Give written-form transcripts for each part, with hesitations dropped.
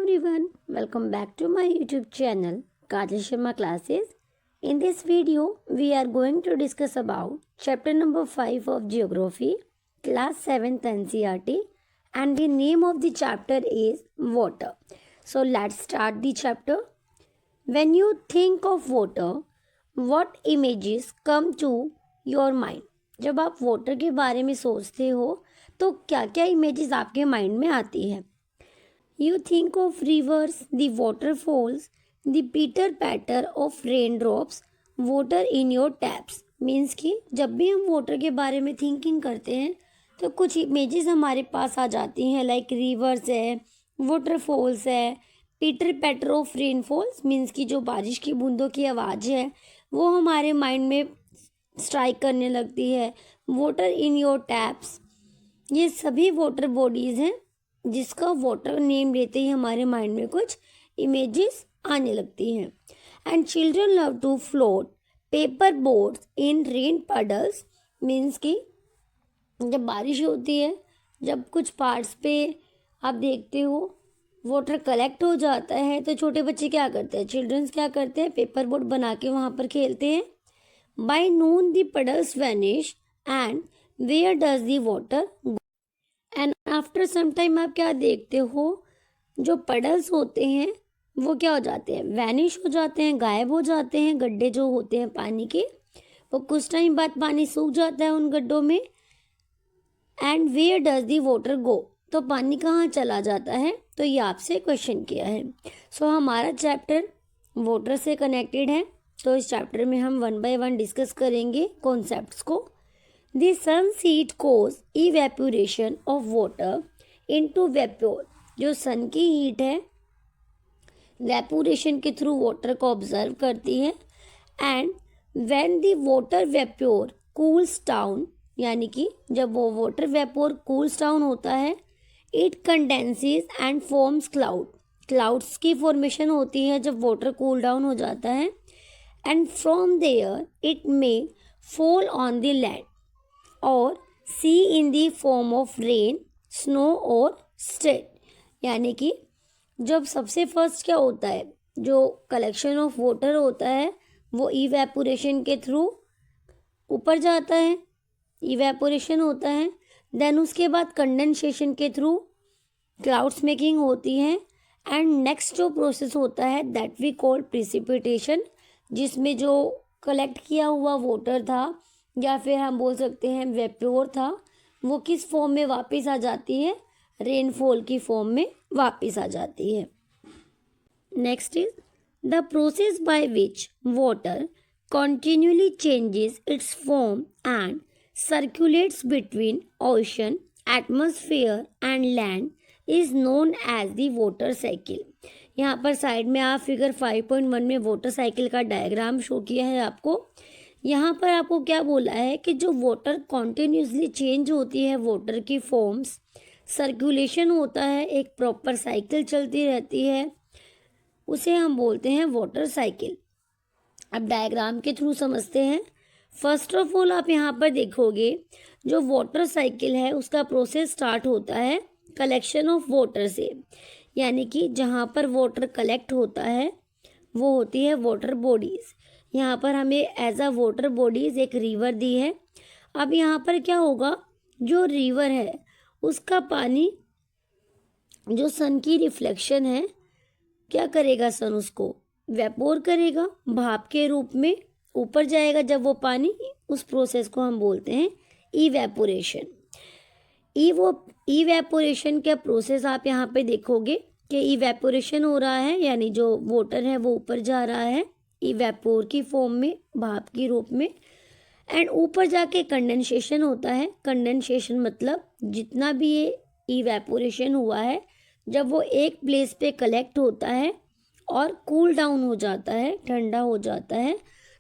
everyone, welcome back to my YouTube channel Kajal Sharma Classes. In this video, we are going to discuss about chapter number 5 of Geography, class 7th NCERT, and the name of the chapter is Water. So let's start the chapter. When you think of water, what images come to your mind? जब आप water के बारे में सोचते हो तो क्या क्या इमेजेस आपके माइंड में आती है? You think of rivers, the waterfalls, the pitter patter of raindrops, water in your taps. Means कि जब भी हम वाटर के बारे में थिंकिंग करते हैं तो कुछ इमेजेस हमारे पास आ जाती हैं, लाइक रिवर्स है, वाटरफॉल्स है, pitter patter of rainfalls means कि जो बारिश की बूंदों की आवाज़ है वो हमारे माइंड में स्ट्राइक करने लगती है. वाटर इन योर टैप्स, ये सभी वाटर बॉडीज़ हैं जिसका वाटर नेम लेते ही हमारे माइंड में कुछ इमेजेस आने लगती हैं. And children love to float paper boats in rain puddles, means कि जब बारिश होती है, जब कुछ पार्ट्स पे आप देखते हो वाटर कलेक्ट हो जाता है तो छोटे बच्चे क्या करते हैं, चिल्ड्रंस क्या करते हैं, पेपर बोट बना के वहाँ पर खेलते हैं. By noon the puddles vanish and where does the water go. And after some time आप क्या देखते हो, जो पडल्स होते हैं वो क्या हो जाते हैं, वैनिश हो जाते हैं, गायब हो जाते हैं. गड्ढे जो होते हैं पानी के, वो कुछ टाइम बाद पानी सूख जाता है उन गड्ढों में. And where does the water go, तो पानी कहाँ चला जाता है, तो ये आपसे क्वेश्चन किया है. सो हमारा चैप्टर वाटर से कनेक्टेड है, तो इस चैप्टर में हम 1 by 1 डिस्कस करेंगे कॉन्सेप्ट्स को. The sun's heat cause evaporation of water into vapor. जो सन की हीट है वेपोरेशन के थ्रू वाटर को ऑब्जर्व करती है. And when the water vapour cools down, यानी कि जब वो वाटर वेपोर कूल्स डाउन होता है, it condenses and forms cloud. Clouds की फॉर्मेशन होती है जब वाटर कूल डाउन हो जाता है. And from there it may fall on the land और sea in the form of rain, snow और स्टेट. यानी कि जब सबसे फर्स्ट क्या होता है, जो कलेक्शन ऑफ वाटर होता है वो इवेपोरेशन के थ्रू ऊपर जाता है, इवेपोरेशन होता है. देन उसके बाद कंडेंसेशन के थ्रू क्लाउड्स मेकिंग होती है. एंड नेक्स्ट जो प्रोसेस होता है दैट वी कॉल प्रिसिपिटेशन, जिसमें जो कलेक्ट किया हुआ वाटर था या फिर हम बोल सकते हैं वेपोर था, वो किस फॉर्म में वापस आ जाती है, रेनफॉल की फॉर्म में वापस आ जाती है. Next is the process by which water continuously changes its form and circulates between ocean, atmosphere and land is known as the water cycle. यहाँ पर साइड में आप फिगर 5.1 में वाटर साइकिल का डायग्राम शो किया है आपको. यहाँ पर आपको क्या बोला है कि जो वाटर कॉन्टिन्यूसली चेंज होती है, वाटर की फॉर्म्स, सर्कुलेशन होता है, एक प्रॉपर साइकिल चलती रहती है, उसे हम बोलते हैं वाटर साइकिल. अब डायग्राम के थ्रू समझते हैं. फर्स्ट ऑफ ऑल आप यहाँ पर देखोगे जो वाटर साइकिल है उसका प्रोसेस स्टार्ट होता है कलेक्शन ऑफ वाटर से, यानी कि जहाँ पर वाटर कलेक्ट होता है वो होती है वाटर बॉडीज़. यहाँ पर हमें एज अ वाटर बॉडीज़ एक रिवर दी है. अब यहाँ पर क्या होगा, जो रिवर है उसका पानी जो सन की रिफ्लेक्शन है, क्या करेगा, सन उसको वेपोर करेगा, भाप के रूप में ऊपर जाएगा जब वो पानी. उस प्रोसेस को हम बोलते हैं इवेपोरेशन. इवेपोरेशन का प्रोसेस आप यहाँ पे देखोगे कि इवेपोरेशन हो रहा है, यानी जो वाटर है वो ऊपर जा रहा है इवेपोर की फॉर्म में, भाप के रूप में. एंड ऊपर जाके कंडेंसेशन होता है. कंडेंसेशन मतलब जितना भी ये इवेपोरेशन हुआ है, जब वो एक प्लेस पे कलेक्ट होता है और कूल डाउन हो जाता है, ठंडा हो जाता है,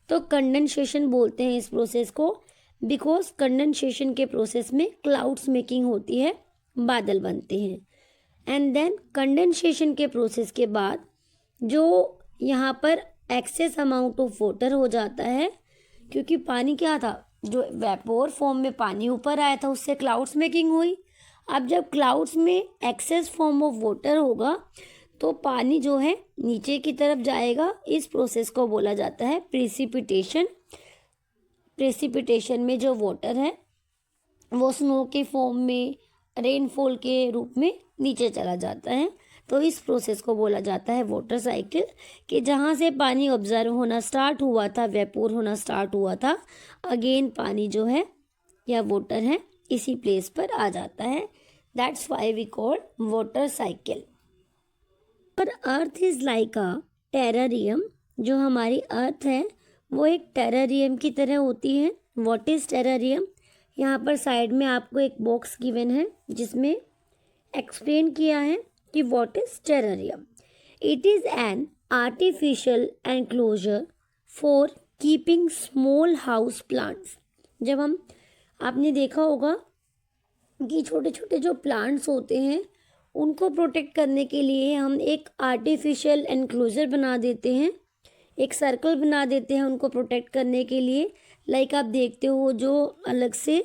तो कंडेंसेशन बोलते हैं इस प्रोसेस को. बिकॉज कंडेंसेशन के प्रोसेस में क्लाउड्स मेकिंग होती है, बादल बनते हैं. एंड देन कंडेंसेशन के प्रोसेस के बाद जो यहाँ पर एक्सेस अमाउंट ऑफ वाटर हो जाता है, क्योंकि पानी क्या था, जो वेपोर फॉर्म में पानी ऊपर आया था उससे क्लाउड्स मेकिंग हुई. अब जब क्लाउड्स में एक्सेस फॉर्म ऑफ वाटर होगा तो पानी जो है नीचे की तरफ जाएगा। इस प्रोसेस को बोला जाता है प्रेसिपिटेशन। प्रेसिपिटेशन में जो वाटर है वो स्नो के फॉर्म में, रेनफॉल के रूप में नीचे चला जाता है। तो इस प्रोसेस को बोला जाता है वाटर साइकिल, कि जहाँ से पानी ऑब्जर्व होना स्टार्ट हुआ था, वेपोर होना स्टार्ट हुआ था, अगेन पानी जो है या वाटर है इसी प्लेस पर आ जाता है। That's why we call water cycle. पर earth is like a terrarium. जो हमारी अर्थ है वो एक टेरेरियम की तरह होती है। What is terrarium? यहाँ पर साइड में आपको एक बॉक्स गिवन है जिसमें एक्सप्लेन किया है कि what is terrarium. It is an artificial enclosure for keeping small house plants. जब आपने देखा होगा कि छोटे छोटे जो प्लांट्स होते हैं उनको प्रोटेक्ट करने के लिए हम एक आर्टिफिशियल एनक्लोजर बना देते हैं, एक सर्कल बना देते हैं उनको प्रोटेक्ट करने के लिए। लाइक आप देखते हो जो अलग से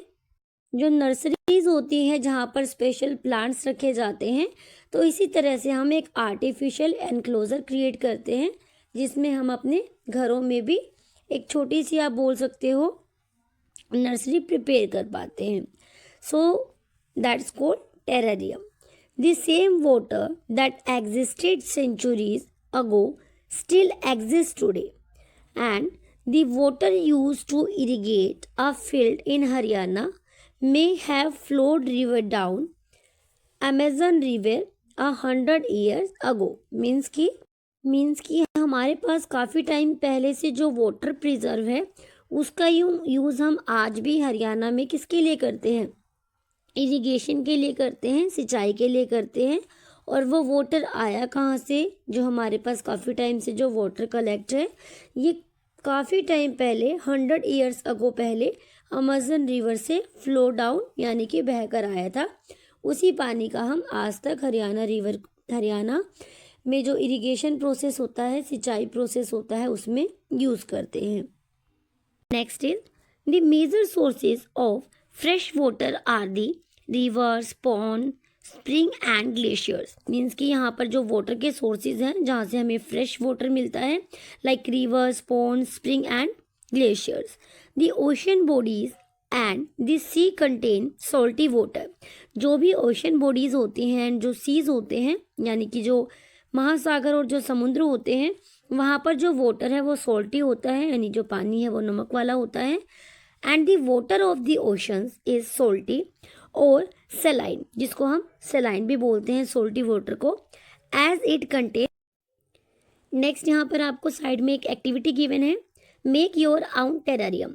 जो नर्सरीज होती हैं जहाँ पर स्पेशल प्लांट्स रखे जाते हैं, तो इसी तरह से हम एक आर्टिफिशियल एनक्लोजर क्रिएट करते हैं जिसमें हम अपने घरों में भी एक छोटी सी, आप बोल सकते हो, नर्सरी प्रिपेयर कर पाते हैं। So that's called terrarium. The same water that existed centuries ago still exists today, and the water used to irrigate a field in Haryana may have flowed river down Amazon River 100 years ago। Means कि हमारे पास काफ़ी time पहले से जो water preserve है उसका use हम आज भी हरियाणा में किसके लिए करते हैं? इरिगेशन के लिए करते हैं, सिंचाई के लिए करते हैं। और वो वाटर आया कहाँ से? जो हमारे पास काफ़ी टाइम से जो वाटर कलेक्ट है ये काफ़ी टाइम पहले 100 ईयर्स अगो पहले अमेज़न रिवर से फ्लो डाउन यानी कि बहकर आया था। उसी पानी का हम आज तक हरियाणा में जो इरिगेशन प्रोसेस होता है, सिंचाई प्रोसेस होता है, उसमें यूज़ करते हैं। Next is the major sources of fresh water are the rivers, pond, spring and glaciers. Means कि यहाँ पर जो वाटर के सोर्सेज हैं जहाँ से हमें फ्रेश वाटर मिलता है, like rivers, pond, spring and glaciers. The ocean bodies and the sea contain salty water. जो भी ओशन बॉडीज होती हैं, जो सीज होते हैं, यानी कि जो महासागर और जो समुद्र होते हैं, वहाँ पर जो वाटर है वो सॉल्टी होता है, यानी जो पानी है वो नमक वाला होता है। And the water of the oceans is salty और सेलाइन, जिसको हम सेलाइन भी बोलते हैं सॉल्टी वाटर को, एज इट कंटेन। नेक्स्ट यहाँ पर आपको साइड में एक एक्टिविटी गिवन है, मेक योर आउन टेरेरियम।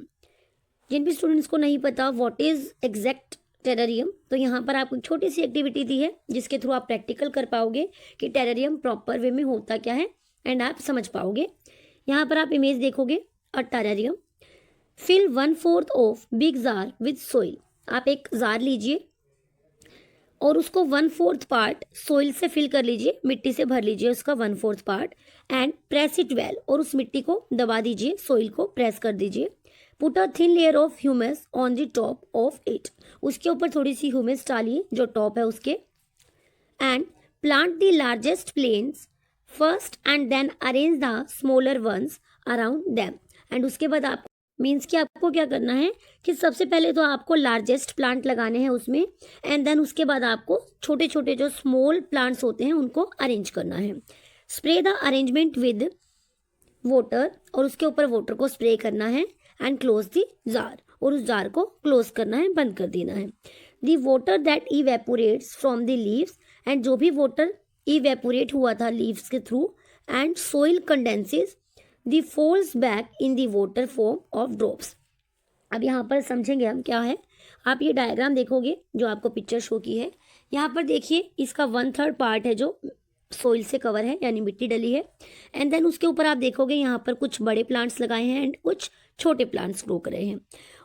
जिन भी स्टूडेंट्स को नहीं पता व्हाट इज एग्जैक्ट टेरेरियम, तो यहाँ पर आपको एक छोटी सी एक्टिविटी दी है जिसके थ्रू आप प्रैक्टिकल कर पाओगे कि टेरेरियम प्रॉपर वे में होता क्या है एंड आप समझ पाओगे। यहाँ पर आप इमेज देखोगे, a terrarium, fill 1/4 of big jar with soil. आप एक जार लीजिए और उसको 1/4 पार्ट सोइल से फिल कर लीजिए, मिट्टी से भर लीजिए उसका 1/4 part, and press it well, और उस मिट्टी को दबा दीजिए, सोइल को प्रेस कर दीजिए। Put a thin layer of humus on the top of it, उसके ऊपर थोड़ी सी ह्यूमस डालिए जो टॉप है उसके, and plant the largest plains first and then arrange the smaller ones around them. And उसके बाद आप मीन्स कि आपको क्या करना है कि सबसे पहले तो आपको लार्जेस्ट प्लांट लगाने हैं उसमें, एंड देन उसके बाद आपको छोटे छोटे जो स्मॉल प्लांट्स होते हैं उनको अरेंज करना है। Spray the arrangement with water, और उसके ऊपर वाटर को स्प्रे करना है, एंड क्लोज द जार, और उस जार को क्लोज करना है, बंद कर देना है। The water that evaporates from the leaves, and जो भी वाटर इवेपोरेट हुआ था लीव्स के through, and soil condenses the falls back in the water form of drops. अब यहाँ पर समझेंगे हम क्या है। आप ये डायग्राम देखोगे जो आपको पिक्चर शो की है, यहाँ पर देखिए इसका 1/3 पार्ट है जो सोइल से कवर है, यानी मिट्टी डली है, एंड देन उसके ऊपर आप देखोगे यहाँ पर कुछ बड़े प्लांट्स लगाए हैं एंड कुछ छोटे प्लांट्स ग्रो करे हैं।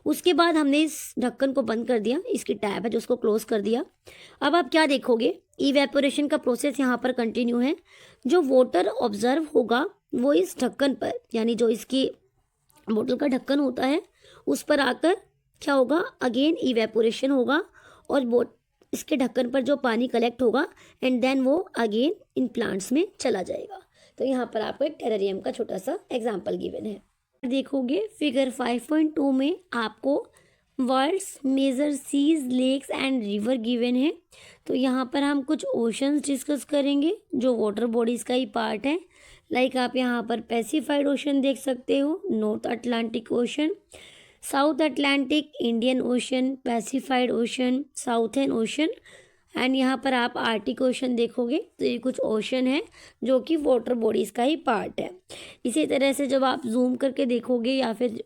उसके बाद हमने इस ढक्कन को बंद कर दिया, इसकी टैप है जो उसको क्लोज कर दिया। अब आप क्या देखोगे, इवेपोरेशन का प्रोसेस यहाँ पर कंटिन्यू है। जो वाटर ऑब्जर्व होगा वो इस ढक्कन पर, यानी जो इसकी बोतल का ढक्कन होता है उस पर आकर क्या होगा, अगेन इवेपोरेशन होगा, और इसके ढक्कन पर जो पानी कलेक्ट होगा एंड देन वो अगेन इन प्लांट्स में चला जाएगा। तो यहाँ पर आपको एक टेरेरियम का छोटा सा एग्जाम्पल गिवन है। देखोगे फिगर 5.2 में आपको world's major seas lakes and river given है। तो यहाँ पर हम कुछ ओशंस डिस्कस करेंगे जो वाटर बॉडीज का ही पार्ट है। लाइक आप यहाँ पर पैसिफाइड ओशन देख सकते हो, north Atlantic ocean, south Atlantic, Indian ocean, pacified ocean, southern ocean and यहाँ पर आप आर्टिक ओशन देखोगे तो ये कुछ ओशन है जो कि वाटर बॉडीज़ का ही पार्ट है। इसी तरह से जब आप जूम करके देखोगे या फिर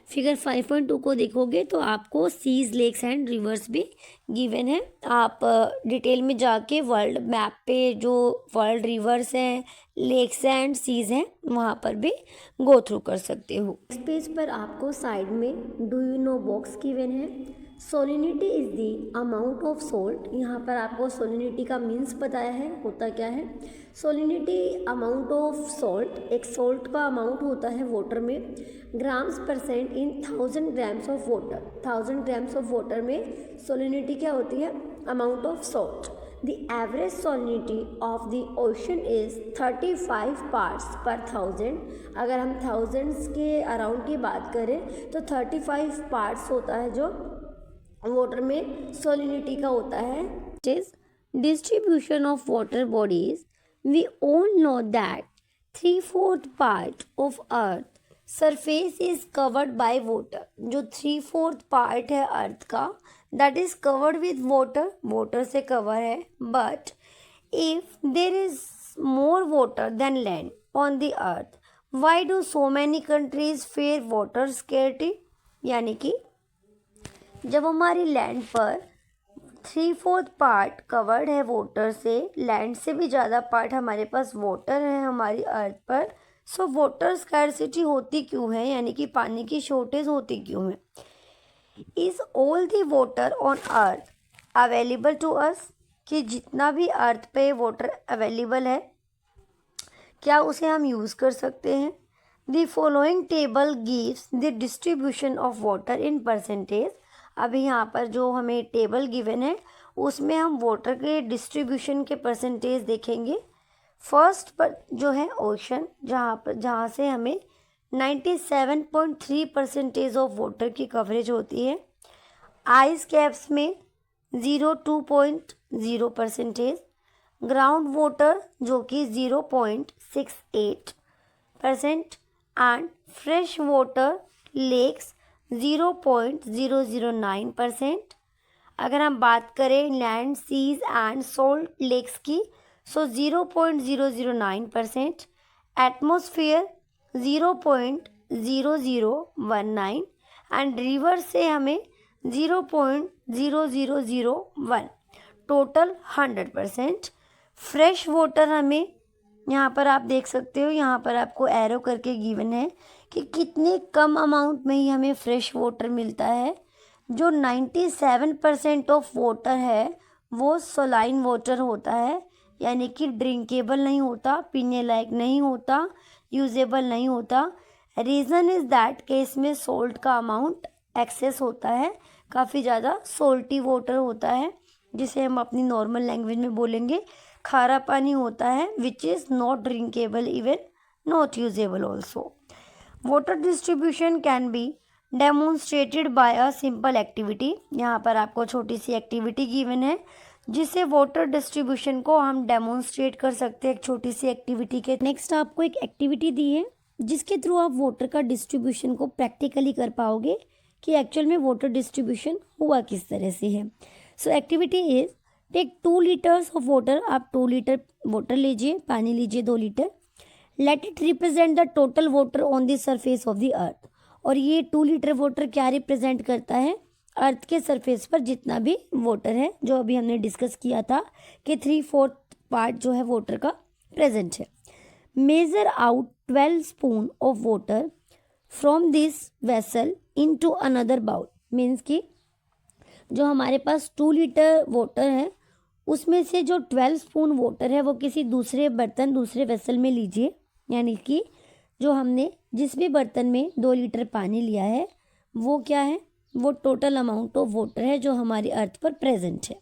फिगर 5.2 को देखोगे तो आपको सीज लेक्स एंड रिवर्स भी गिवन है। आप डिटेल में जाके वर्ल्ड मैप पे जो वर्ल्ड रिवर्स हैं, लेक्स एंड सीज हैं, वहाँ पर भी गो थ्रू कर सकते हो। इस पेज पर आपको साइड में do you know box given है। Salinity is the amount of salt. यहाँ पर आपको सोलिनिटी का मीन्स बताया है, होता क्या है। सोलिनिटी अमाउंट ऑफ सोल्ट, एक सोल्ट का अमाउंट होता है वाटर में, grams percent in 1000 grams of water. 1000 grams of water में सोलिनिटी क्या होती है, amount of salt. The average salinity of the ocean is 35 parts per 1000। अगर हम थाउजेंड्स के अराउंड की बात करें तो 35 पार्ट्स होता है जो वाटर में सोलिनिटी का होता है। Is distribution of water bodies, we all know that 3/4 part of earth surface is covered by water. जो 3/4 पार्ट है अर्थ का that is covered with water, water से कवर है। But if there is more water than land on the earth, why do so many countries fair water scarcity. यानी कि जब हमारी land पर 3/4 पार्ट कवर्ड है वाटर से, लैंड से भी ज़्यादा पार्ट हमारे पास वाटर है हमारी अर्थ पर, सो वाटर स्कैरसिटी होती क्यों है, यानी कि पानी की शॉर्टेज होती क्यों है। Is all the water on earth available to us, कि जितना भी अर्थ पे वाटर अवेलेबल है क्या उसे हम यूज़ कर सकते हैं। The following table gives the distribution of water in percentage. अभी यहाँ पर जो हमें टेबल गिवन है उसमें हम वाटर के डिस्ट्रीब्यूशन के परसेंटेज देखेंगे। फर्स्ट पर जो है ओशन, जहाँ से हमें 97.3% ऑफ वाटर की कवरेज होती है। आइस कैप्स में 0.2% ग्राउंड वाटर जो कि 0.68% एंड फ्रेश वाटर लेक्स 0.009%। अगर हम बात करें land, seas and salt lakes की, सो 0.009%, एटमॉस्फेयर 0.0019 एंड रिवर से हमें 0.0001, टोटल 100%। फ्रेश वाटर हमें यहाँ पर आप देख सकते हो, यहाँ पर आपको एरो करके गिवन है कि कितने कम अमाउंट में ही हमें फ्रेश वाटर मिलता है। जो 97% ऑफ वाटर है वो सोलाइन वाटर होता है, यानी कि ड्रिंकेबल नहीं होता, पीने लायक नहीं होता, यूजेबल नहीं होता। रीज़न इज़ दैट कि इसमें सोल्ट का अमाउंट एक्सेस होता है, काफ़ी ज़्यादा सोल्टी वाटर होता है, जिसे हम अपनी नॉर्मल लैंग्वेज में बोलेंगे खारा पानी होता है, which is not drinkable, even not usable also. Water distribution can be demonstrated by a simple activity. यहाँ पर आपको छोटी सी एक्टिविटी गिवन है जिससे वाटर डिस्ट्रीब्यूशन को हम डेमोन्स्ट्रेट कर सकते हैं एक छोटी सी एक्टिविटी के। नेक्स्ट आपको एक एक्टिविटी दी है जिसके थ्रू आप वाटर का डिस्ट्रीब्यूशन को प्रैक्टिकली कर पाओगे कि एक्चुअल में वाटर डिस्ट्रीब्यूशन हुआ किस तरह से है। So activity is take 2 litres of water. आप 2 लीटर वाटर लीजिए, पानी लीजिए 2 litre. Let it represent the total water on the surface of the earth. और ये 2 लीटर वाटर क्या रिप्रेजेंट करता है, अर्थ के सरफेस पर जितना भी वाटर है, जो अभी हमने डिस्कस किया था कि 3/4 पार्ट जो है वाटर का प्रेजेंट है। Measure out 12 spoon of water from this vessel into another bowl. Means कि जो हमारे पास 2 लीटर वाटर है उसमें से जो 12 स्पून वाटर है वो किसी दूसरे बर्तन, दूसरे वेसल में लीजिए। यानी कि जो हमने जिस भी बर्तन में 2 लीटर पानी लिया है वो क्या है, वो टोटल अमाउंट ऑफ वाटर है जो हमारी अर्थ पर प्रेजेंट है।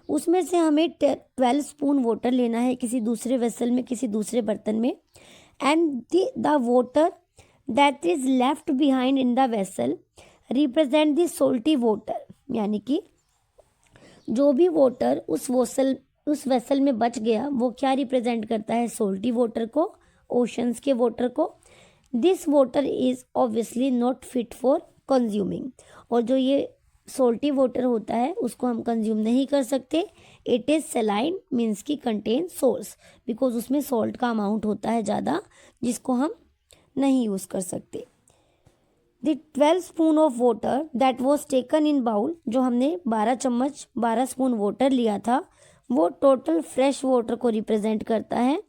उसमें से हमें 12 स्पून वाटर लेना है किसी दूसरे वेसल में, किसी दूसरे बर्तन में, and the water that is left behind in the vessel represent the salty water, यानी कि जो भी वाटर उस वेसल में बच गया वो क्या रिप्रेजेंट करता है, सोल्टी वाटर को, ओशंस के वाटर को। This water is obviously not fit for consuming, और जो ये सोल्टी वाटर होता है उसको हम कंज्यूम नहीं कर सकते। इट इज़ सेलाइन मीन्स की कंटेन सोल्स, बिकॉज उसमें सॉल्ट का अमाउंट होता है ज़्यादा, जिसको हम नहीं यूज़ कर सकते। The 12 spoon of water that was taken in bowl, जो हमने 12 स्पून वाटर लिया था, वो टोटल फ्रेश वाटर को रिप्रेजेंट करता है।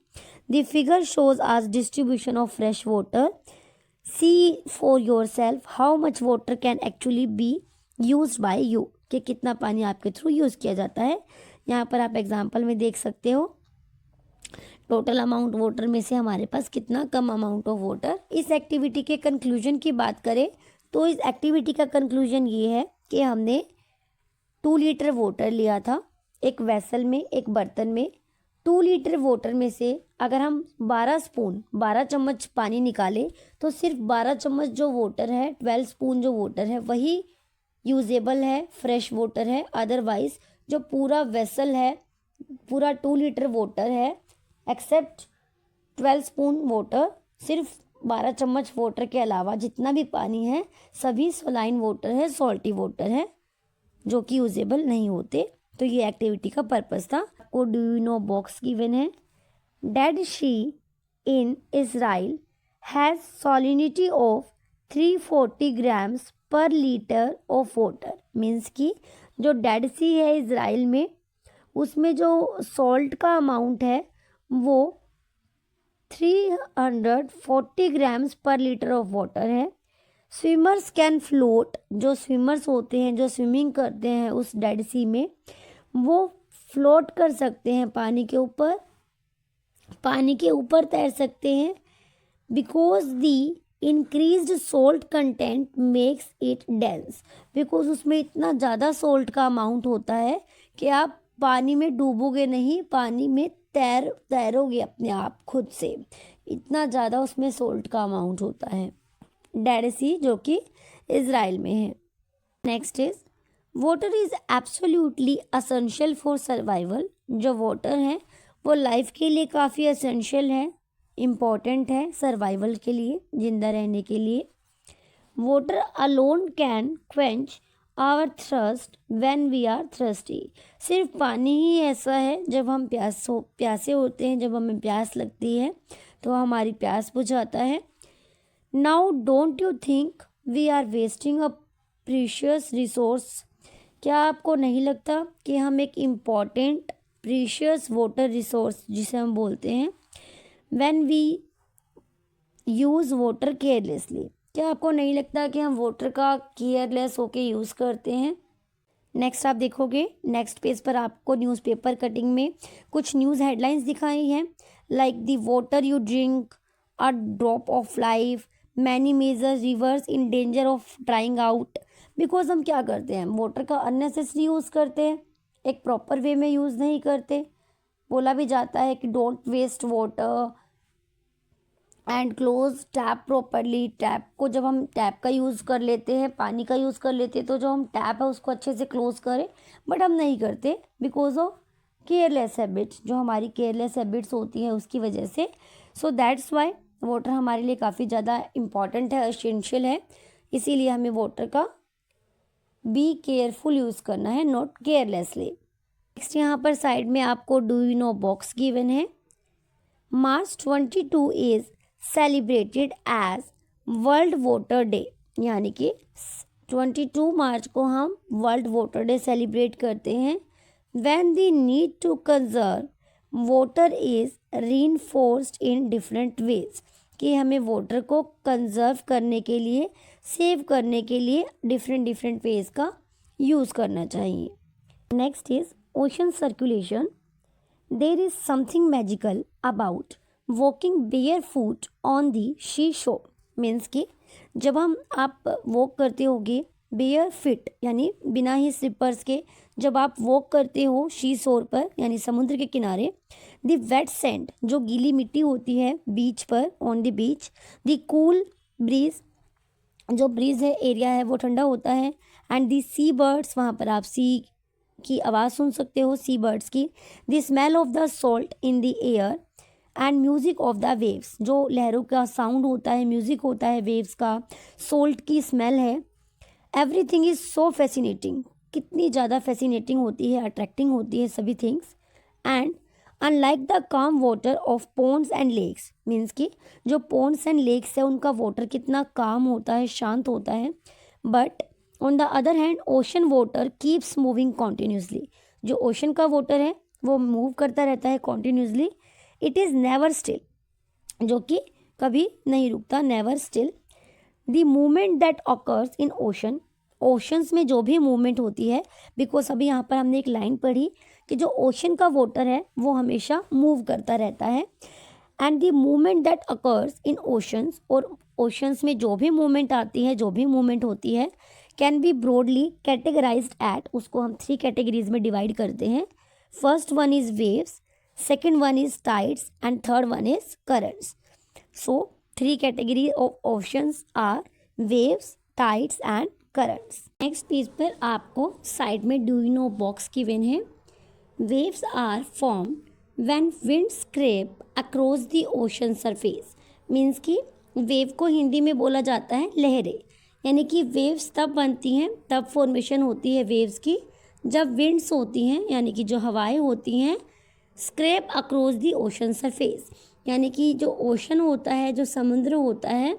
द फिगर शोज आज distribution of fresh water. See for yourself how much water can actually be use bye you, कि कितना पानी आपके थ्रू यूज़ किया जाता है। यहाँ पर आप एग्जाम्पल में देख सकते हो टोटल अमाउंट वाटर में से हमारे पास कितना कम अमाउंट ऑफ वाटर। इस एक्टिविटी के कंक्लूजन की बात करें तो इस एक्टिविटी का कंक्लूजन ये है कि हमने 2 लीटर वाटर लिया था एक वेसल में, एक बर्तन में। 2 लीटर वाटर में से अगर हम 12 चम्मच पानी निकालें तो सिर्फ 12 चम्मच जो वाटर है, 12 स्पून जो वाटर है वही यूजेबल है, फ्रेश वाटर है। अदरवाइज जो पूरा वेसल है, पूरा 2 लीटर वाटर है, एक्सेप्ट 12 स्पून वाटर, सिर्फ 12 चम्मच वाटर के अलावा जितना भी पानी है सभी सलाइन वाटर है, सॉल्टी वाटर है, जो कि यूजेबल नहीं होते। तो ये एक्टिविटी का पर्पस था। आपको do you know box given है। Dead Sea in Israel has salinity of 340 grams per litre of water, means की जो डेड सी है इजराइल में, उसमें जो सॉल्ट का अमाउंट है वो 340 grams per litre of water है। स्विमर्स कैन फ्लोट, जो स्विमर्स होते हैं, जो स्विमिंग करते हैं उस डेड सी में, वो फ्लोट कर सकते हैं, पानी के ऊपर तैर सकते हैं। Because the increased salt content makes it dense, because उसमें इतना ज़्यादा सोल्ट का अमाउंट होता है कि आप पानी में डूबोगे नहीं, पानी में तैरोगे अपने आप खुद से, इतना ज़्यादा उसमें सोल्ट का अमाउंट होता है। डेड सी जो कि इजराइल में है। Next is water is absolutely essential for survival. जो वाटर है वो लाइफ के लिए काफ़ी असेंशियल है, इम्पॉर्टेंट है सर्वाइवल के लिए, जिंदा रहने के लिए। Water alone can quench our thirst when we are thirsty. सिर्फ पानी ही ऐसा है जब हम प्यासे होते हैं, जब हमें प्यास लगती है तो हमारी प्यास बुझाता है। Now don't you think we are wasting a precious resource. क्या आपको नहीं लगता कि हम एक इम्पॉर्टेंट प्रीशियस वाटर रिसोर्स जिसे हम बोलते हैं, when we use water carelessly, क्या आपको नहीं लगता कि हम वाटर का केयरलेस होके यूज़ करते हैं। नेक्स्ट आप देखोगे नेक्स्ट पेज पर आपको न्यूज़पेपर कटिंग में कुछ न्यूज़ हेडलाइंस दिखाई हैं, like the water you drink a drop of life, many major rivers in danger of drying out. Because हम क्या करते हैं, वाटर का अननेसेसरी यूज़ करते हैं, एक प्रॉपर वे में यूज़ नहीं करते। बोला भी जाता है कि don't waste water and close tap properly. Tap को जब हम टैप का यूज़ कर लेते हैं, पानी का यूज़ कर लेते हैं, तो जो हम टैप है उसको अच्छे से क्लोज करें, बट हम नहीं करते बिकॉज ऑफ केयरलेस हैबिट्स, जो हमारी केयरलेस हैबिट्स होती है उसकी वजह से। सो दैट्स वाई वाटर हमारे लिए काफ़ी ज़्यादा इम्पॉर्टेंट है, एसेंशियल है, इसीलिए हमें वाटर का बी केयरफुल यूज़ करना है, नॉट केयरलेसली। नेक्स्ट यहाँ पर साइड में आपको do you know box given है। March 22 is celebrated as World Water Day, यानी कि 22 मार्च को हम वर्ल्ड वाटर डे सेलिब्रेट करते हैं। When the need to conserve water is reinforced in different ways, कि हमें वाटर को कंजर्व करने के लिए, सेव करने के लिए डिफरेंट वेज का यूज़ करना चाहिए। Next is ocean circulation. There is something magical about walking barefoot on the sea shore, means कि जब आप वॉक करते होगे बेयर फिट यानी बिना ही स्लिपर्स के जब आप वॉक करते हो शी शोर पर यानी समुद्र के किनारे, द वेट सैंड जो गीली मिट्टी होती है बीच पर on the beach, the cool bridge जो ब्रीज है एरिया है वो ठंडा होता है, एंड दी सी बर्ड्स वहाँ पर आप सी की आवाज़ सुन सकते हो सी बर्ड्स की, the smell of the salt in the air and music of the waves जो लहरों का साउंड होता है, म्यूज़िक होता है वेव्स का, सोल्ट की स्मेल है। एवरीथिंग इज़ सो फैसिनेटिंग, कितनी ज़्यादा फैसिनेटिंग होती है, अट्रैक्टिंग होती है सभी things. And unlike the calm water of ponds and lakes, means कि जो पोन्ड्स एंड लेक्स है उनका वाटर कितना काम होता है, शांत होता है, but on the other hand ocean water keeps moving continuously, जो ओशन का वाटर है वो मूव करता रहता है continuously, it is never still, जो कि कभी नहीं रुकता, never still. The movement that occurs in ocean, oceans में जो भी मूवमेंट होती है, बिकॉज अभी यहाँ पर हमने एक लाइन पढ़ी कि जो ओशन का वाटर है वो हमेशा मूव करता रहता है, and the movement that occurs in oceans, और ओशंस में जो भी मूवमेंट आती है, जो भी मूवमेंट होती है, can be broadly categorised at, उसको हम 3 कैटेगरीज में डिवाइड करते हैं। First one is waves, second one is tides and third one is currents. So 3 category of oceans are waves, tides and currents. Next page पर आपको side में do you know box given है। Waves are form when wind scrap across the ocean surface, means कि wave को हिंदी में बोला जाता है लहरें, यानी कि वेव्स तब बनती हैं, तब फॉर्मेशन होती है वेव्स की जब विंड्स होती हैं, यानी कि जो हवाएं होती हैं, scrap across the ocean surface, यानी कि जो ओशन होता है, जो समुद्र होता है,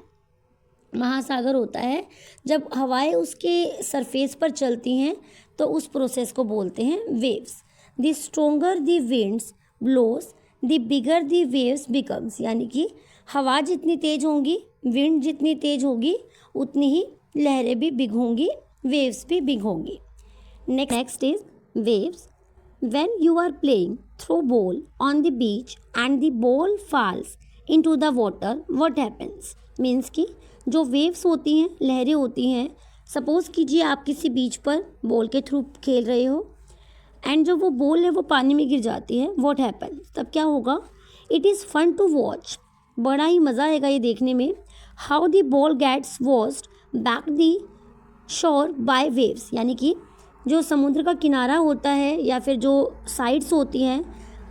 महासागर होता है, जब हवाएं उसके सरफेस पर चलती हैं तो उस प्रोसेस को बोलते हैं waves. The stronger the winds blows the bigger the waves becomes, यानी कि हवा जितनी तेज होंगी, विंड जितनी तेज होगी, उतनी ही लहरें भी बिग होंगी, वेव्स भी बिग होंगी। Next is waves. When you are playing throw ball on the beach and the ball falls into the water, what happens? Means कि जो वेव्स होती हैं, लहरें होती हैं, सपोज़ कीजिए आप किसी बीच पर बॉल के थ्रू खेल रहे हो एंड जो वो बॉल है वो पानी में गिर जाती है, व्हाट हैपन्स, तब क्या होगा? It is fun to watch, बड़ा ही मज़ा आएगा ये देखने में। How the ball gets washed back the shore by waves, यानी कि जो समुद्र का किनारा होता है या फिर जो साइड्स होती हैं,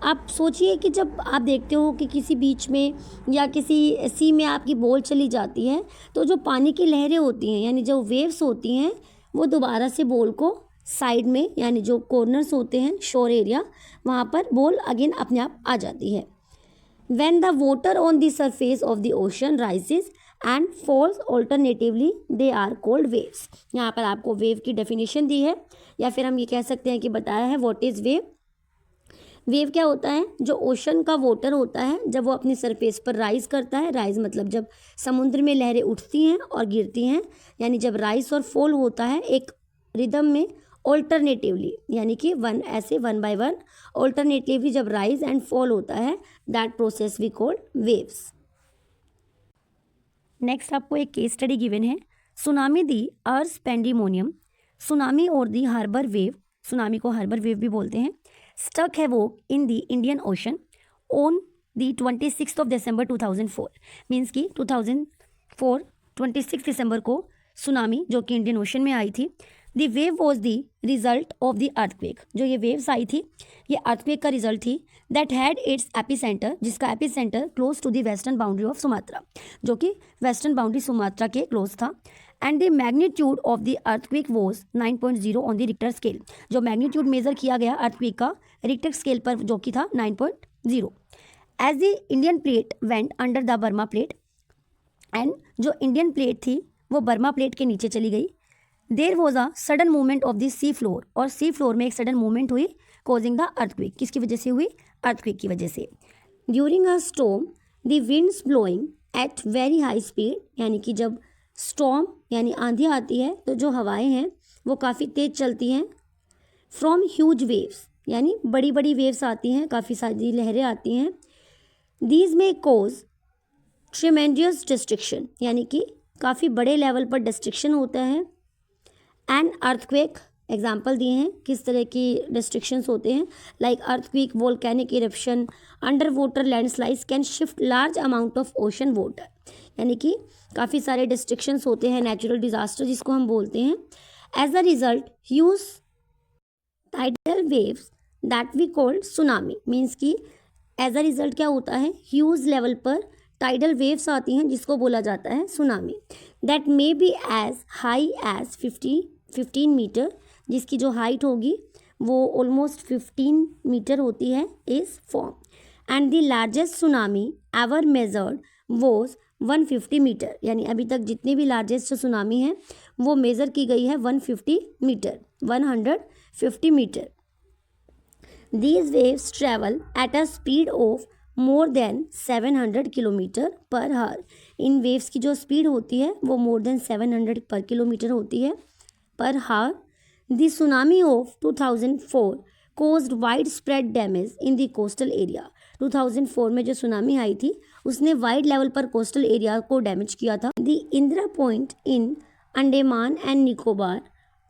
आप सोचिए कि जब आप देखते हो कि किसी बीच में या किसी सी में आपकी बॉल चली जाती है तो जो पानी की लहरें होती हैं यानी जो वेव्स होती हैं वो दोबारा से बॉल को साइड में यानी जो कॉर्नर्स होते हैं शोर एरिया वहाँ पर बॉल अगेन अपने आप आ जाती है। When the water on the surface of the ocean rises and falls alternatively, they are called waves। यहाँ पर आपको वेव की डेफिनेशन दी है या फिर हम ये कह सकते हैं कि बताया है व्हाट इज़ वेव। वेव क्या होता है? जो ओशन का वाटर होता है जब वो अपनी सरफेस पर राइज करता है, राइज मतलब जब समुद्र में लहरें उठती हैं और गिरती हैं, यानी जब राइज और फॉल होता है एक रिदम में ऑल्टरनेटिवली, यानी कि वन ऐसे वन बाय वन ऑल्टरनेटिवली जब राइज एंड फॉल होता है, that process we call waves. Next आपको एक केस स्टडी गिवन है। Tsunami the earth pandemonium, tsunami और दी हार्बर वेव, सुनामी को हार्बर वेव भी बोलते हैं, स्टक है वो in the Indian Ocean on the 26 December 2004, means कि 2004 26 दिसंबर को सुनामी जो कि इंडियन ओशन में आई थी। The wave was the result of the earthquake, जो ये वेव्स आई थी ये अर्थक्वेक का रिजल्ट थी। दैट हैड इट्स एपिसेंटर, जिसका epicentre close to the western boundary of Sumatra, जो कि वेस्टर्न बाउंड्री सुमात्रा के क्लोज था। And the magnitude of the earthquake was 9.0 on the Richter scale, जो मैग्नीट्यूड मेजर किया गया अर्थक्वेक का रिक्टर स्केल पर जो कि था 9.0। As the Indian plate went under the Burma plate, and जो इंडियन प्लेट थी वो बर्मा प्लेट के नीचे चली गई। There was a sudden movement of the sea floor, और सी फ्लोर में एक सडन मूवमेंट हुई कॉजिंग द अर्थक्वेक, किसकी वजह से हुई? अर्थक्वेक की वजह से। During a storm the winds blowing at very high speed, यानी कि जब स्टॉर्म यानी आंधी आती है तो जो हवाएं हैं वो काफ़ी तेज़ चलती हैं। फ्रॉम ह्यूज वेव्स, यानी बड़ी बड़ी वेव्स आती हैं, काफ़ी सारी लहरें आती हैं। दीज में कोज ट्रिमेंडियस डिस्ट्रक्शन, यानी कि काफ़ी बड़े लेवल पर डिस्ट्रक्शन होता है। एंड अर्थक्वेक एग्जाम्पल दिए हैं किस तरह की रिस्ट्रिक्शंस होते हैं, like earthquake, volcanic eruption, under water landslides can shift large amount of ocean water, यानी कि काफ़ी सारे डिस्ट्रिक्शंस होते हैं, नेचुरल डिजास्टर जिसको हम बोलते हैं. As a result huge tidal waves that we called tsunami, means कि एज अ रिजल्ट क्या होता है, ह्यूज लेवल पर टाइडल वेव्स आती हैं जिसको बोला जाता है tsunami. That may be as high as 15 metre, जिसकी जो हाइट होगी वो ऑलमोस्ट 15 मीटर होती है, is form. And the largest tsunami ever measured was 150 metre, यानी अभी तक जितनी भी लार्जेस्ट सुनामी है वो मेज़र की गई है 150 metre, 150 metre. These waves travel at a speed of more than 700 kilometre पर हावर. इन वेव्स की जो स्पीड होती है वो more than 700 पर किलोमीटर होती है पर हावर. The tsunami of 2004 caused widespread damage in the coastal area. 2004 में जो सुनामी आई थी उसने वाइड लेवल पर कोस्टल एरिया को डैमेज किया था. The Indira point in Andaman and Nicobar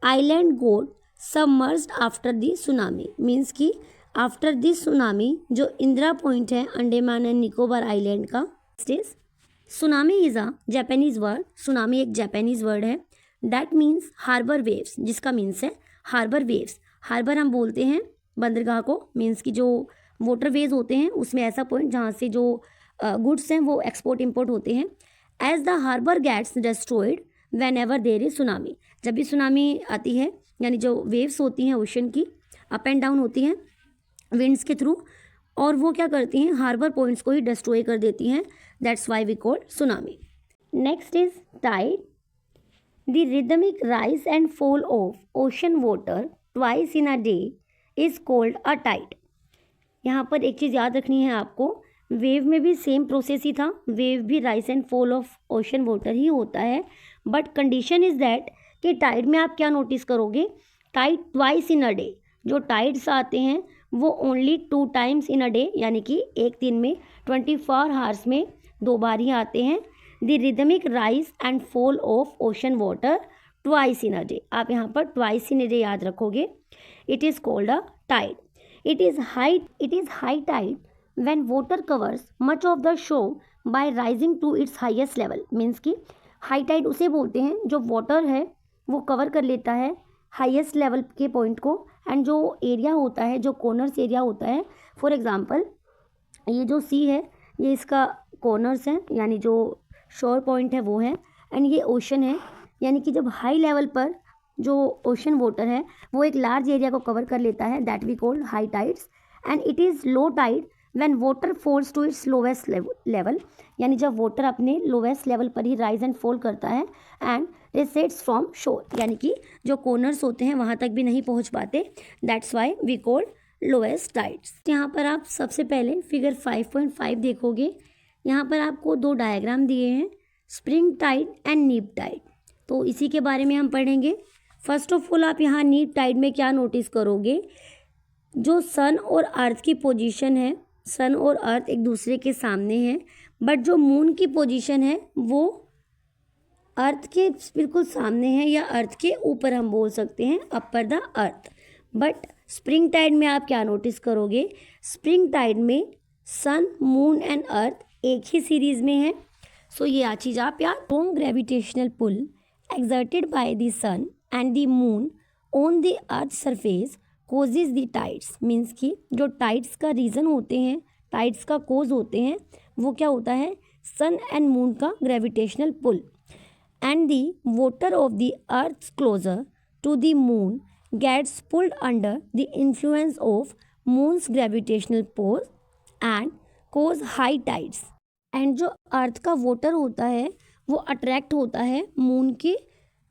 island got submerged after the tsunami, means कि आफ्टर दिस सुनामी जो इंदिरा पॉइंट है अंडमान एंड निकोबार आइलैंड का. Tsunami is a Japanese word, tsunami एक जापानीज वर्ड है. दैट मीन्स हार्बर वेव्स, जिसका मीन्स है हार्बर वेव्स. हार्बर हम बोलते हैं बंदरगाह को, मीन्स कि जो वाटर वेज होते हैं उसमें ऐसा पॉइंट जहाँ से जो गुड्स हैं वो एक्सपोर्ट इम्पोर्ट होते हैं. As the harbour gets destroyed whenever there is tsunami, जब भी सुनामी आती है यानी जो वेव्स होती हैं ओशन की अप एंड डाउन होती हैं विंड्स के थ्रू, और वो क्या करती हैं हार्बर पॉइंट्स को ही डिस्ट्रॉय कर देती हैं. That's why we call tsunami. Next is tide. The rhythmic rise and fall of ocean water twice in a day is called a tide. यहाँ पर एक चीज़ याद रखनी है आपको, वेव में भी सेम प्रोसेस ही था, वेव भी rise and fall of ocean water ही होता है, बट कंडीशन इज़ दैट कि टाइड में आप क्या नोटिस करोगे, tide twice in a day. जो टाइड्स आते हैं वो only 2 times in a day, यानी कि एक दिन में 24 आवर्स में 2 बार ही आते हैं. The rhythmic rise and fall of ocean water twice in a day, आप यहाँ पर ट्वाइस इन अ डे याद रखोगे. It is called a tide. It is high tide when water covers much of the shore by rising to its highest level. Means कि high Tide उसे बोलते हैं जो वाटर है वो कवर कर लेता है हाईएस्ट लेवल के पॉइंट को, एंड जो एरिया होता है जो कॉर्नर्स एरिया होता है, फॉर एग्जांपल ये जो सी है ये इसका कॉर्नर्स हैं, यानी जो शोर पॉइंट है वो है, एंड ये ओशन है, यानी कि जब हाई लेवल पर जो ओशन वाटर है वो एक लार्ज एरिया को कवर कर लेता है, that we called high tides. And it is low tide when water falls to its lowest level, यानी जब वाटर अपने लोवेस्ट लेवल पर ही राइज एंड फॉल करता है एंड रिसेट्स फ्रॉम शोर, यानी कि जो कॉर्नर्स होते हैं वहाँ तक भी नहीं पहुँच पाते, that's why we called lowest tides. यहाँ पर आप सबसे पहले फिगर 5.5 देखोगे, यहाँ पर आपको 2 डायग्राम दिए हैं, स्प्रिंग टाइड एंड नीप टाइड. तो इसी के बारे में हम पढ़ेंगे. फर्स्ट ऑफ ऑल आप यहाँ नीप टाइड में क्या नोटिस करोगे, जो सन और अर्थ की पोजीशन है, सन और अर्थ एक दूसरे के सामने हैं, बट जो मून की पोजीशन है वो अर्थ के बिल्कुल सामने है, या अर्थ के ऊपर हम बोल सकते हैं, upper the earth. But spring tide में आप क्या नोटिस करोगे, स्प्रिंग टाइड में सन, मून एंड अर्थ एक ही सीरीज में है. सो ये चीज़ आप याद. Strong gravitational pull exerted by the sun and the moon on the earth surface causes the tides. Means कि जो टाइड्स का रीज़न होते हैं, टाइड्स का कोज होते हैं, वो क्या होता है, सन एंड मून का gravitational pull. And the water of the earth closer to the moon gets pulled under the influence of moon's gravitational pull and cause high tides. And जो अर्थ का वाटर होता है वो attract होता है moon के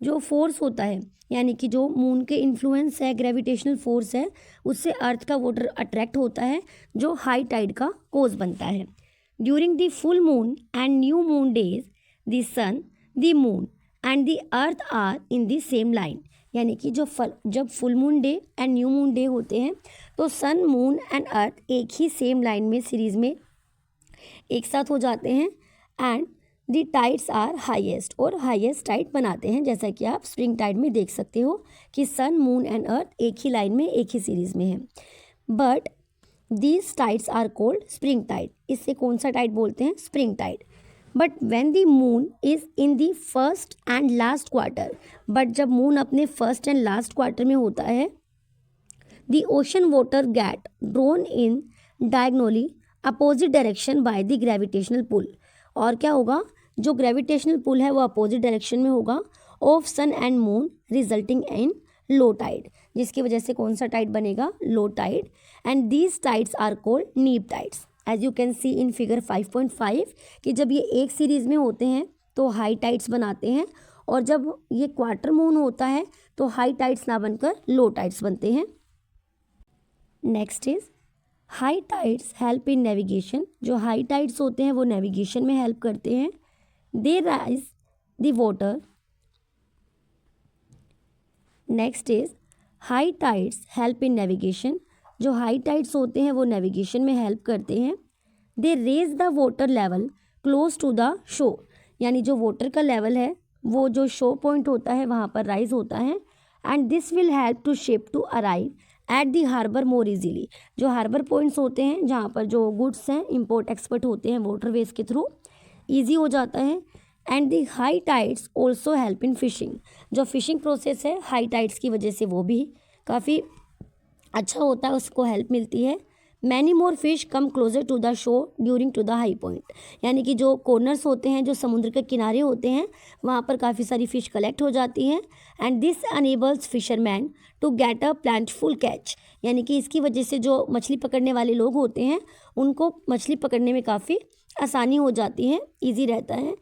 जो फोर्स होता है, यानी कि जो मून के इन्फ्लुएंस है, ग्रेविटेशनल फोर्स है, उससे अर्थ का वाटर अट्रैक्ट होता है जो हाई टाइड का कोज बनता है. During the full moon and new moon days the sun, the moon and the earth are in the same line. यानी कि जब full moon day and new moon day होते हैं तो सन, मून एंड अर्थ एक ही same line में series में एक साथ हो जाते हैं, and the tides are highest, और हाईएस्ट टाइड बनाते हैं, जैसा कि आप स्प्रिंग टाइड में देख सकते हो कि सन, मून एंड अर्थ एक ही लाइन में, एक ही सीरीज में है। But these tides are called spring tide, इससे कौन सा टाइड बोलते हैं? Spring tide. But when the moon is in the first and last quarter, but जब मून अपने फर्स्ट एंड लास्ट क्वार्टर में होता है, the ocean water get drawn in diagonally opposite direction by the gravitational pull, और क्या होगा? जो gravitational pull है वो अपोजिट डायरेक्शन में होगा of sun and moon, resulting in low tide, जिसकी वजह से कौन सा टाइड बनेगा? Low tide. And these tides are called neap tides, as you can see in figure 5.5 कि जब ये एक सीरीज में होते हैं तो हाई टाइड्स बनाते हैं, और जब ये क्वार्टर मून होता है तो हाई टाइड्स ना बनकर लो टाइड्स बनते हैं। Next is high tides help in navigation, जो हाई टाइड्स होते हैं वो नेविगेशन में हेल्प करते हैं। They rise the water. Next is high tides help in navigation, जो हाई टाइड्स होते हैं वो नेविगेशन में हेल्प करते हैं। They raise the water level close to the shore, यानी जो वाटर का लेवल है वो जो शो पॉइंट होता है वहाँ पर राइज होता है। And this will help to ship to arrive at the harbour more easily, जो हार्बर पॉइंट्स होते हैं जहाँ पर जो गुड्स हैं इम्पोर्ट एक्सपोर्ट होते हैं वाटरवेज के थ्रू, ईजी हो जाता है। And the high tides also help in fishing, जो फिशिंग प्रोसेस है हाई टाइड्स की वजह से वो भी काफ़ी अच्छा होता है, उसको हेल्प मिलती है। Many more fish come closer to the shore during to the high point, यानी कि जो कॉर्नर्स होते हैं, जो समुद्र के किनारे होते हैं, वहाँ पर काफ़ी सारी फ़िश कलेक्ट हो जाती हैं। And this enables fisherman to get a plentiful catch, यानी कि इसकी वजह से जो मछली पकड़ने वाले लोग होते हैं उनको मछली पकड़ने में काफ़ी आसानी हो जाती है, ईजी रहता है।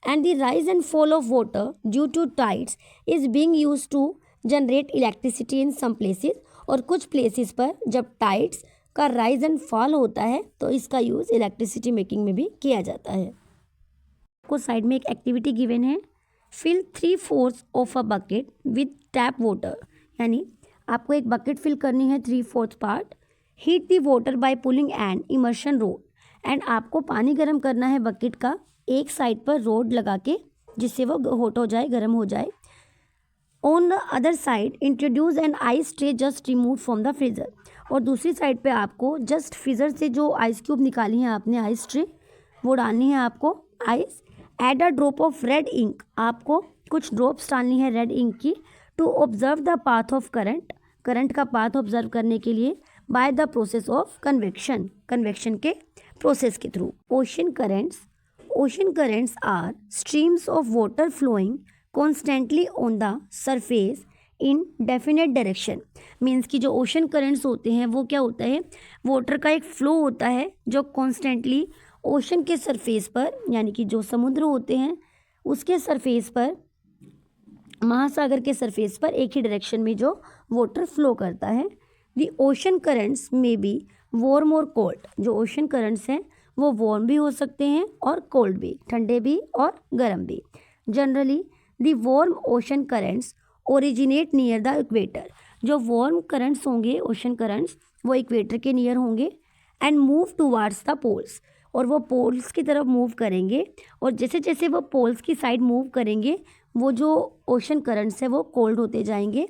And the rise and fall of water due to tides is being used to generate electricity in some places, और कुछ प्लेसेस पर जब टाइड्स का राइज एंड फॉल होता है तो इसका यूज़ इलेक्ट्रिसिटी मेकिंग में भी किया जाता है। को साइड में एक एक्टिविटी गिवन है, fill 3/4 of a bucket with tap water, यानी आपको एक बकेट फिल करनी है 3/4 part. Heat the water by pulling an immersion rod, and आपको पानी गर्म करना है बकेट का एक साइड पर रोड लगा के, जिससे वो हॉट हो जाए, गर्म हो जाए। On the other side introduce an ice tray just remove from the freezer, और दूसरी साइड पे आपको जस्ट फ्रीज़र से जो आइस क्यूब निकाली है आपने, आइस ट्रे, वो डालनी है आपको ice. Add a drop of red ink, आपको कुछ ड्रॉप्स डालनी है रेड इंक की। To observe the path of current, current का पाथ ऑब्जर्व करने के लिए। By the process of convection, convection के प्रोसेस के through. Ocean currents are streams of water flowing constantly on the surface in definite direction, means कि जो ocean currents होते हैं वो क्या होता है? वाटर का एक फ्लो होता है जो कॉन्स्टेंटली ओशन के सरफेस पर, यानी कि जो समुद्र होते हैं उसके सरफेस पर, महासागर के सरफेस पर एक ही डायरेक्शन में जो वाटर फ्लो करता है। द ओशन करंट्स में बी वार्म और कोल्ड, जो ओशन करंट्स हैं वो वार्म भी हो सकते हैं और कोल्ड भी, ठंडे भी और गर्म भी। Generally the warm ocean currents originate near the equator, जो वार्म करंट्स होंगे ओशन करंट्स वो इक्वेटर के नियर होंगे। And move towards the poles, और वो पोल्स की तरफ मूव करेंगे, और जैसे जैसे वो पोल्स की साइड मूव करेंगे वो जो ओशन करंट्स है वो कोल्ड होते जाएंगे।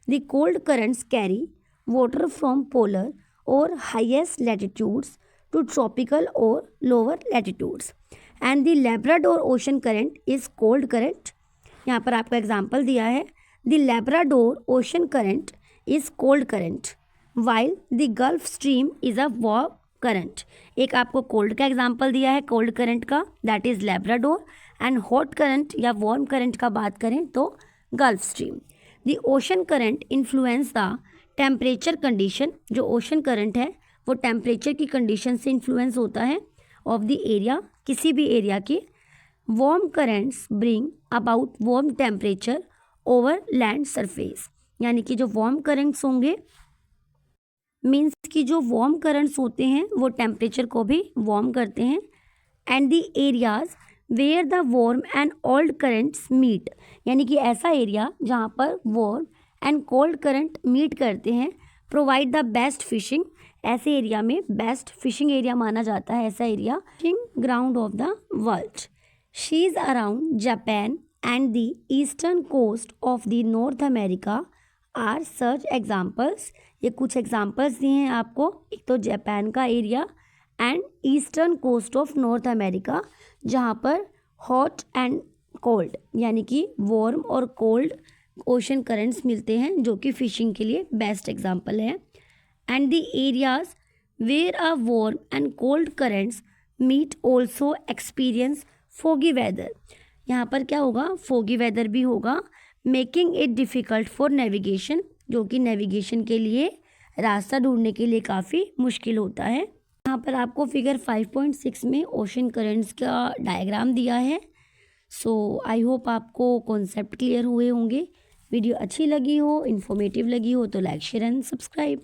The cold currents carry water from polar और हाईएस्ट लैटिट्यूड्स टू ट्रॉपिकल और lower latitudes. And the Labrador ocean current is cold current, यहाँ पर आपका एग्जाम्पल दिया है। The Labrador ocean current is cold current while the gulf stream is a warm current. एक आपको cold का example दिया है कोल्ड करंट का, that is Labrador. And hot current या वार्म करंट का बात करें तो gulf stream. The ocean current influence the temperature condition, जो ओशन करंट है वो टेम्परेचर की कंडीशन से इन्फ्लुएंस होता है ऑफ द एरिया, किसी भी एरिया की। Warm currents bring about warm temperature over land surface, यानी कि जो वार्म करंट्स होंगे मीन्स कि जो वार्म करंट्स होते हैं वो टेम्परेचर को भी वार्म करते हैं। And the areas where the warm and old currents meet, यानी कि ऐसा एरिया जहाँ पर warm and cold current meet करते हैं, प्रोवाइड द बेस्ट फिशिंग, ऐसे एरिया में बेस्ट फिशिंग एरिया माना जाता है ऐसा area, fishing ground of the world. Seas around Japan and the eastern coast of the North America are such examples. ये कुछ एग्जाम्पल्स दिए हैं आपको. एक तो जापान का area and eastern coast of North America, जहाँ पर हॉट एंड कोल्ड यानी कि वार्म और कोल्ड ओशन करंट्स मिलते हैं, जो कि फिशिंग के लिए बेस्ट एग्जाम्पल है. And the areas where a warm and cold currents meet also experience foggy weather. यहाँ पर क्या होगा, फोगी वेदर भी होगा, making it difficult for navigation, जो कि नेविगेशन के लिए रास्ता ढूंढने के लिए काफ़ी मुश्किल होता है. यहाँ पर आपको फिगर 5.6 में ओशन करंट्स का डायग्राम दिया है. सो आई होप आपको कॉन्सेप्ट क्लियर हुए होंगे. वीडियो अच्छी लगी हो, इन्फॉर्मेटिव लगी हो तो लाइक शेयर एंड सब्सक्राइब.